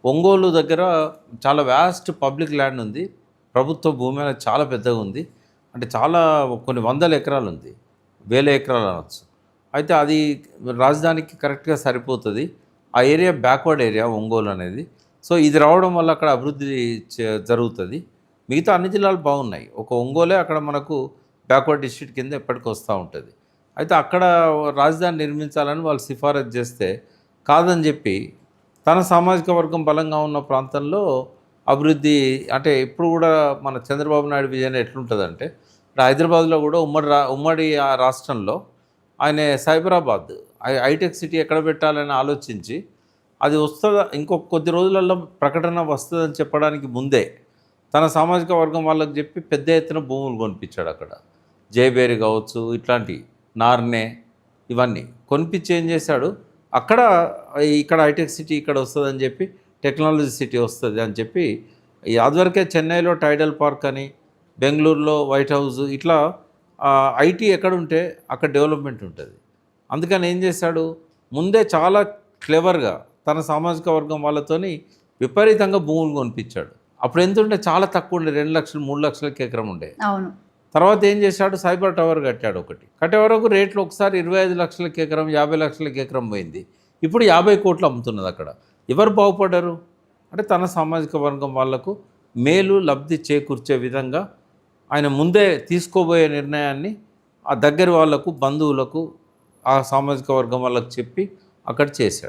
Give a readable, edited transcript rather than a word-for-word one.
ఒంగోలు దగ్గర చాలా vast public land ఉంది. ప్రభుత్వ భూమి అనేది చాలా పెద్దగా ఉంది. అంటే చాలా కొన్ని వందల ఎకరాలు ఉంది. వేల ఎకరాలు అనొచ్చు. అయితే అది రాజధానికి కరెక్ట్‌గా సరిపోతది. ఆ ఏరియా బ్యాక్వర్డ్ ఏరియా ఒంగోలు అనేది. సో, ఇది రావడం వల్ల అక్కడ అభివృద్ధి జరుగుతది. మిగతా అన్ని జిల్లాలు బాగున్నాయి. ఒక ఒంగోలే అక్కడ మనకు బ్యాక్వర్డ్ డిస్ట్రిక్ట్ కింద ఎప్పటికి వస్తూ ఉంటుంది. అయితే అక్కడ రాజధాని నిర్మించాలని వాళ్ళు సిఫారసు చేస్తే కాదని చెప్పి తన సామాజిక వర్గం బలంగా ఉన్న ప్రాంతంలో అభివృద్ధి అంటే ఇప్పుడు కూడా మన చంద్రబాబు నాయుడు విజన్ ఎట్లుంటుందంటే ఇప్పుడు హైదరాబాద్లో కూడా ఉమ్మడి ఆ రాష్ట్రంలో ఆయన సైబరాబాద్ హైటెక్ సిటీ ఎక్కడ పెట్టాలని ఆలోచించి అది వస్తుందా ఇంకొక కొద్ది రోజులలో ప్రకటన వస్తుందని చెప్పడానికి ముందే తన సామాజిక వర్గం వాళ్ళకి చెప్పి పెద్ద ఎత్తున భూములు కొనిపించాడు. అక్కడ జయబేరి కావచ్చు, ఇట్లాంటి నార్నే ఇవన్నీ కొనిపించి ఏం చేశాడు, అక్కడ ఇక్కడ హైటెక్ సిటీ ఇక్కడ వస్తుందని చెప్పి టెక్నాలజీ సిటీ వస్తుంది అని చెప్పి అదివరకే చెన్నైలో టైడల్ పార్క్ అని, బెంగళూరులో వైట్ హౌస్ ఇట్లా ఐటీ ఎక్కడుంటే అక్కడ డెవలప్మెంట్ ఉంటుంది. అందుకని ఏం చేశాడు, ముందే చాలా క్లెవర్గా తన సామాజిక వర్గం వాళ్ళతోని విపరీతంగా భూములు కొనిపించాడు. అప్పుడు ఎంత ఉంటే చాలా తక్కువ ఉండే, 2 లక్షలు 3 లక్షలకి ఎకరం ఉండే. అవును. తర్వాత ఏం చేశాడు, సైబర్ టవర్ కట్టాడు ఒకటి. కట్టే వరకు రేట్లు ఒకసారి 25 లక్షలకి ఎకరం, 50 లక్షలకి ఎకరం పోయింది. ఇప్పుడు 50 కోట్లు అమ్ముతున్నది అక్కడ. ఎవరు బాగుపడ్డారు అంటే తన సామాజిక వర్గం వాళ్లకు మేలు లబ్ధి చేకూర్చే విధంగా ఆయన ముందే తీసుకోబోయే నిర్ణయాన్ని ఆ దగ్గర వాళ్లకు, బంధువులకు, ఆ సామాజిక వర్గం వాళ్ళకు చెప్పి అక్కడ చేశాడు.